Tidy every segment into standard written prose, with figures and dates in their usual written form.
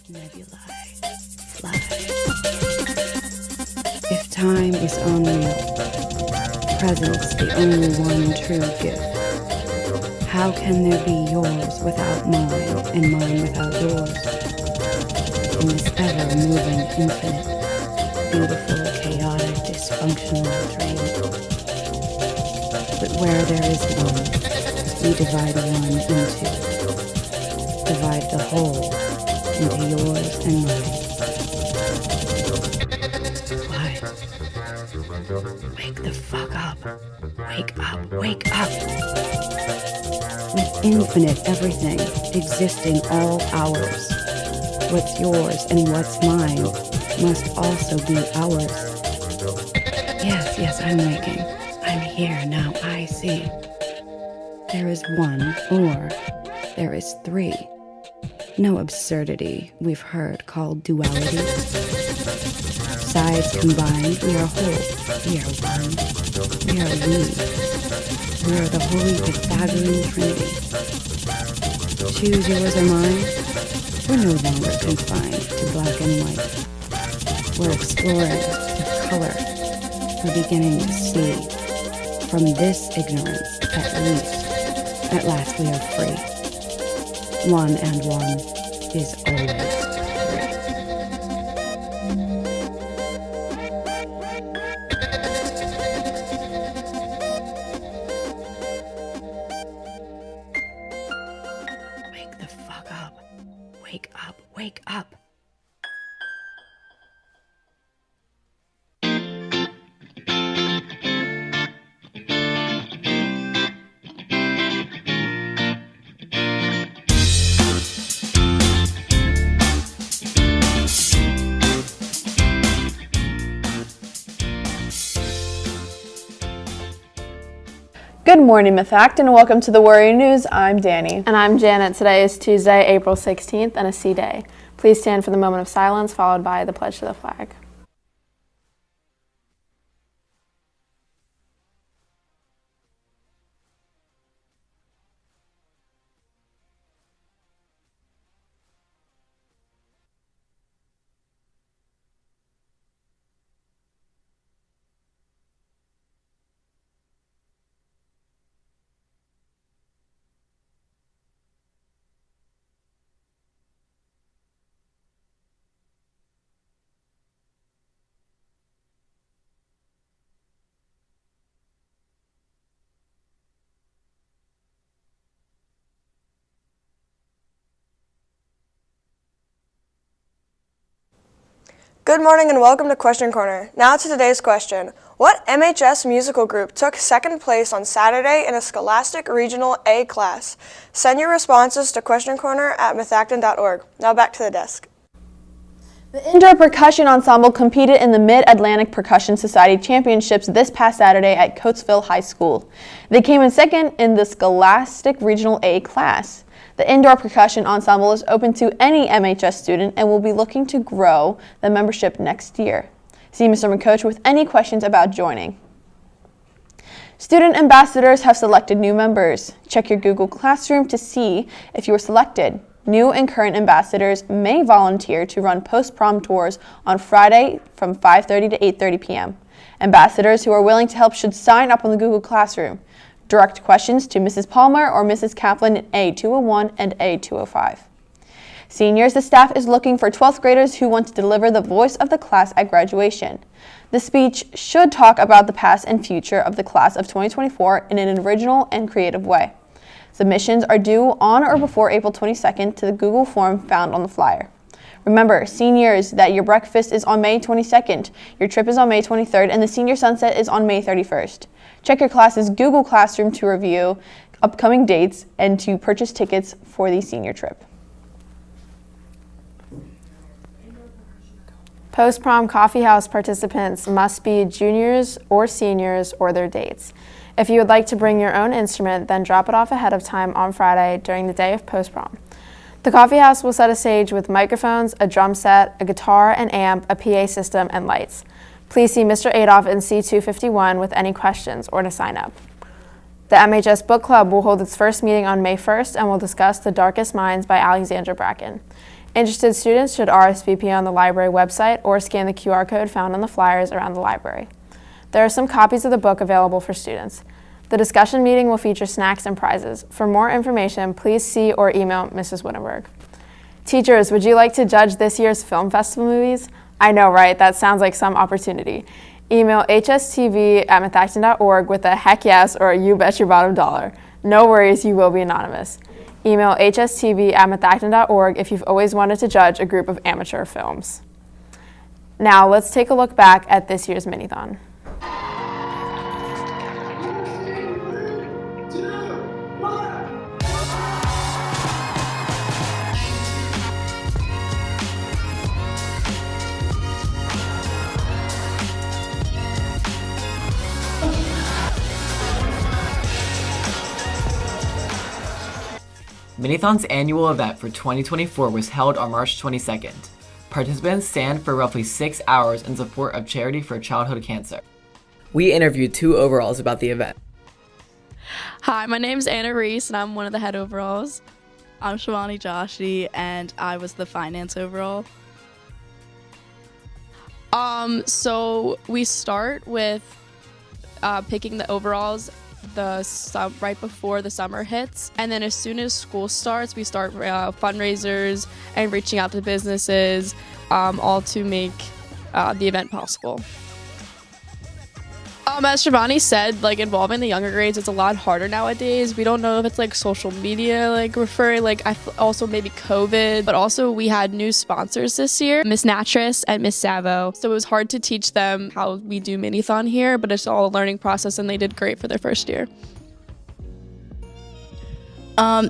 nebulae fly. If time is unreal, presence the only one true gift, how can there be yours without mine and mine without yours? In this ever-moving infinite, beautiful, chaotic, dysfunctional dream. But where there is one, we divide one into, divide the whole into yours and mine. What? Wake the fuck up. Wake up, wake up. With infinite everything existing all hours, what's yours and what's mine must also be ours. Yes, I'm waking. I'm here now, I see. There is one, or there is three. No absurdity we've heard called duality. Sides combined, we are whole. We are one. We are we. We are the holy Pythagorean Trinity. Choose yours or mine. We're no longer confined to black and white. We're exploring with color. We're beginning to see. From this ignorance, at least, at last we are free. One and one is always three. Wake the fuck up. Wake up, wake up. Good morning, Myth Act, and welcome to the Warrior News. I'm Danny. And I'm Janet. Today is Tuesday, April 16th, and a C Day. Please stand for the moment of silence, followed by the pledge to the flag. Good morning and welcome to Question Corner. Now to today's question. What MHS musical group took second place on Saturday in a Scholastic Regional A class? Send your responses to questioncorner@mythacton.org. Now back to the desk. The Indoor Percussion Ensemble competed in the Mid-Atlantic Percussion Society Championships this past Saturday at Coatesville High School. They came in second in the Scholastic Regional A class. The Indoor Percussion Ensemble is open to any MHS student and will be looking to grow the membership next year. See Mr. McCoach with any questions about joining. Student ambassadors have selected new members. Check your Google Classroom to see if you were selected. New and current ambassadors may volunteer to run post-prom tours on Friday from 5:30 to 8:30 p.m. Ambassadors who are willing to help should sign up on the Google Classroom. Direct questions to Mrs. Palmer or Mrs. Kaplan in A201 and A205. Seniors, the staff is looking for 12th graders who want to deliver the voice of the class at graduation. The speech should talk about the past and future of the class of 2024 in an original and creative way. Submissions are due on or before April 22nd to the Google form found on the flyer. Remember, seniors, that your breakfast is on May 22nd, your trip is on May 23rd, and the senior sunset is on May 31st. Check your class's Google Classroom to review upcoming dates and to purchase tickets for the senior trip. Post-prom coffee house participants must be juniors or seniors or their dates. If you would like to bring your own instrument, then drop it off ahead of time on Friday during the day of post-prom. The coffee house will set a stage with microphones, a drum set, a guitar, an amp, a PA system, and lights. Please see Mr. Adolph in C251 with any questions or to sign up. The MHS Book Club will hold its first meeting on May 1st and will discuss The Darkest Minds by Alexandra Bracken. Interested students should RSVP on the library website or scan the QR code found on the flyers around the library. There are some copies of the book available for students. The discussion meeting will feature snacks and prizes. For more information, please see or email Mrs. Wittenberg. Teachers, would you like to judge this year's film festival movies? I know, right? That sounds like some opportunity. Email hstv@methacton.org with a heck yes or a you bet your bottom dollar. No worries, you will be anonymous. Email hstv@methacton.org if you've always wanted to judge a group of amateur films. Now, let's take a look back at this year's Minithon. Minithon's annual event for 2024 was held on March 22nd. Participants stand for roughly 6 hours in support of Charity for Childhood Cancer. We interviewed 2 overalls about the event. Hi, my name's Anna Reese, and I'm one of the head overalls. I'm Shivani Joshi, and I was the finance overall. So we start with picking the overalls right before the summer hits, and then as soon as school starts, we start fundraisers and reaching out to businesses, all to make the event possible. As Shivani said, involving the younger grades, it's a lot harder nowadays. We don't know if it's social media, referring, also maybe COVID, but also we had new sponsors this year, Miss Natris and Miss Savo. So it was hard to teach them how we do Minithon here, but it's all a learning process, and they did great for their first year.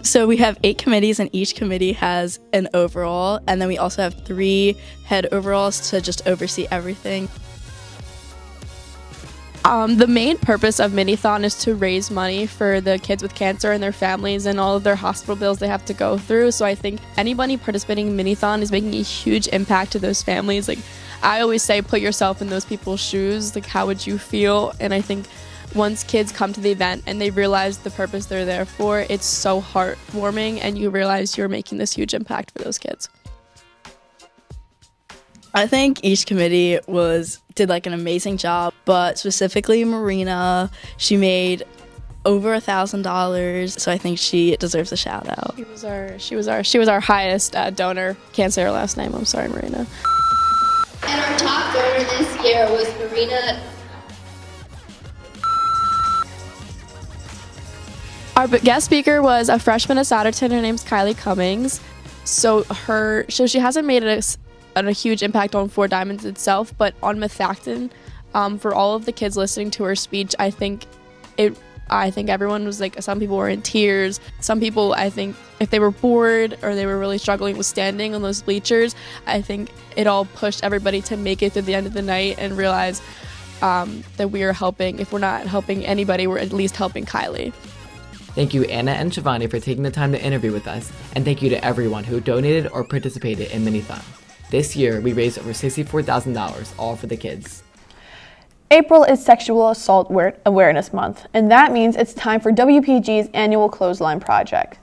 So we have 8 committees, and each committee has an overall, and then we also have 3 head overalls to just oversee everything. The main purpose of Minithon is to raise money for the kids with cancer and their families and all of their hospital bills they have to go through. So I think anybody participating in Minithon is making a huge impact to those families. I always say, put yourself in those people's shoes. How would you feel? And I think once kids come to the event and they realize the purpose they're there for, it's so heartwarming, and you realize you're making this huge impact for those kids. I think each committee did an amazing job, but specifically Marina, she made over $1,000, so I think she deserves a shout out. She was our highest donor. Can't say her last name. I'm sorry, Marina. And our top donor this year was Marina. Our guest speaker was a freshman at Satterton. Her name's Kylie Cummings. So she hasn't made a huge impact on Four Diamonds itself, but on Methacton, for all of the kids listening to her speech, I think everyone was some people were in tears. Some people, I think, if they were bored or they were really struggling with standing on those bleachers, I think it all pushed everybody to make it to the end of the night and realize that we are helping. If we're not helping anybody, we're at least helping Kylie. Thank you, Anna and Shivani, for taking the time to interview with us, and thank you to everyone who donated or participated in Minithon. This year, we raised over $64,000, all for the kids. April is Sexual Assault Awareness Month, and that means it's time for WPG's annual Clothesline Project.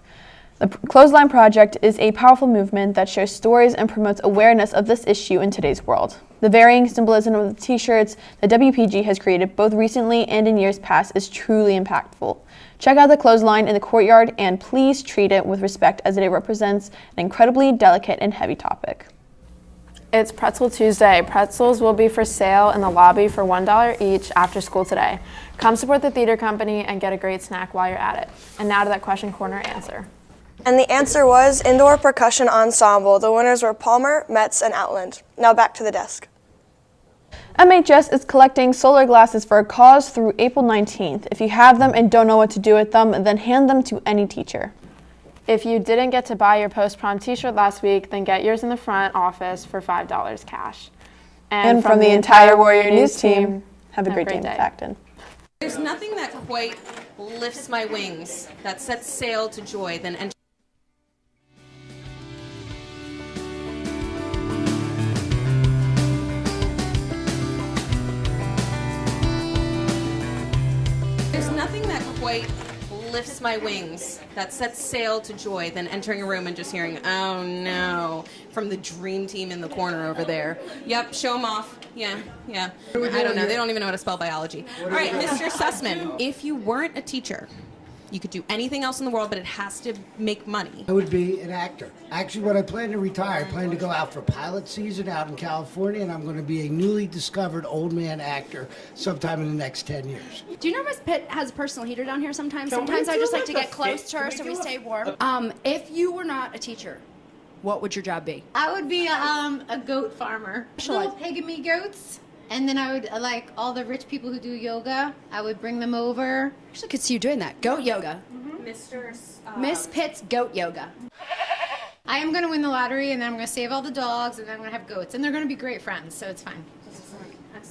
The Clothesline Project is a powerful movement that shares stories and promotes awareness of this issue in today's world. The varying symbolism of the t-shirts that WPG has created both recently and in years past is truly impactful. Check out the clothesline in the courtyard, and please treat it with respect, as it represents an incredibly delicate and heavy topic. It's Pretzel Tuesday. Pretzels will be for sale in the lobby for $1 each after school today. Come support the theater company and get a great snack while you're at it. And now to that question corner answer. And the answer was Indoor Percussion Ensemble. The winners were Palmer, Metz, and Outland. Now back to the desk. MHS is collecting solar glasses for a cause through April 19th. If you have them and don't know what to do with them, then hand them to any teacher. If you didn't get to buy your post-prom t-shirt last week, then get yours in the front office for $5 cash. And from the entire Warrior News team, have a great day, Methacton. There's nothing that quite lifts my wings, that sets sail to joy, than entering. There's nothing that quite lifts my wings, that sets sail to joy, than entering a room and just hearing, oh no, from the dream team in the corner over there. Yep, show them off. Yeah. I don't know. They don't even know how to spell biology. All right, Mr. Sussman, if you weren't a teacher, you could do anything else in the world, but it has to make money. I would be an actor. Actually, when I plan to retire, I plan to go out for pilot season out in California, and I'm going to be a newly discovered old man actor sometime in the next 10 years. Do you know Miss Pitt has a personal heater down here sometimes? Sometimes I just like to get close to her so we stay warm. If you were not a teacher, what would your job be? I would be a goat farmer. Little pygmy goats. And then I would, like all the rich people who do yoga, I would bring them over. Actually, could see you doing that. Goat yoga. Miss Pitt's goat yoga. I am going to win the lottery, and then I'm going to save all the dogs, and then I'm going to have goats. And they're going to be great friends, so it's fine.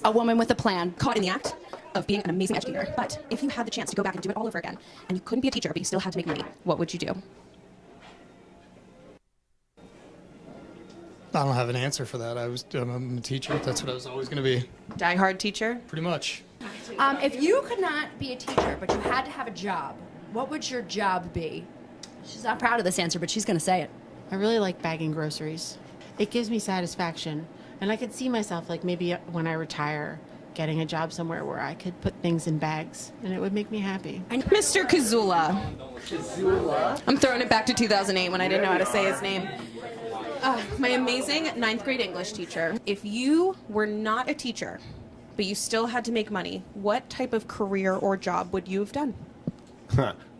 A woman with a plan. Caught in the act of being an amazing educator. But if you had the chance to go back and do it all over again, and you couldn't be a teacher, but you still had to make money, what would you do? I don't have an answer for that. I'm a teacher. That's what I was always going to be. Die-hard teacher? Pretty much. If you could not be a teacher, but you had to have a job, what would your job be? She's not proud of this answer, but she's going to say it. I really like bagging groceries. It gives me satisfaction. And I could see myself, like maybe when I retire, getting a job somewhere where I could put things in bags, and it would make me happy. Mr. Kazula. I'm throwing it back to 2008 when I didn't know how to say his name. My amazing 9th grade English teacher. If you were not a teacher, but you still had to make money, what type of career or job would you have done?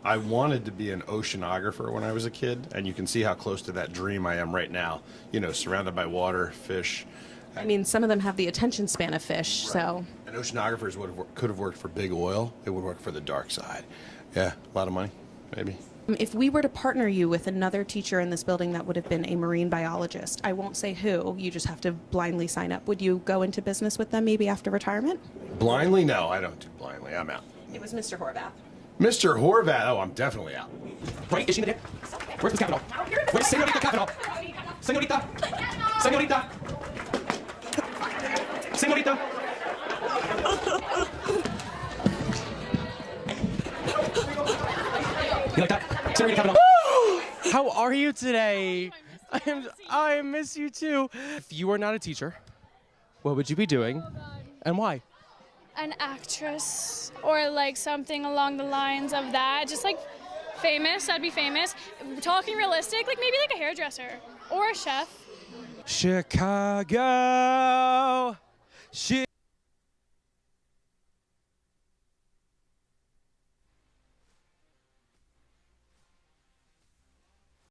I wanted to be an oceanographer when I was a kid, and you can see how close to that dream I am right now. You know, surrounded by water, fish. I mean, some of them have the attention span of fish, so. And oceanographers could have worked for big oil. They would work for the dark side. Yeah, a lot of money, maybe. If we were to partner you with another teacher in this building that would have been a marine biologist, I won't say who, you just have to blindly sign up. Would you go into business with them maybe after retirement? Blindly? No, I don't do blindly. I'm out. It was Mr. Horvath. Mr. Horvath? Oh, I'm definitely out. Right, is she in there? Where's Miss Capital? Where's Senorita Capital? Senorita? Senorita? Senorita? You like that? Senorita Capital? How are you today? I miss you too. If you were not a teacher, what would you be doing and why? An actress or like something along the lines of that. Just like famous, I'd be famous. Talking realistic, like maybe like a hairdresser or a chef. Chicago.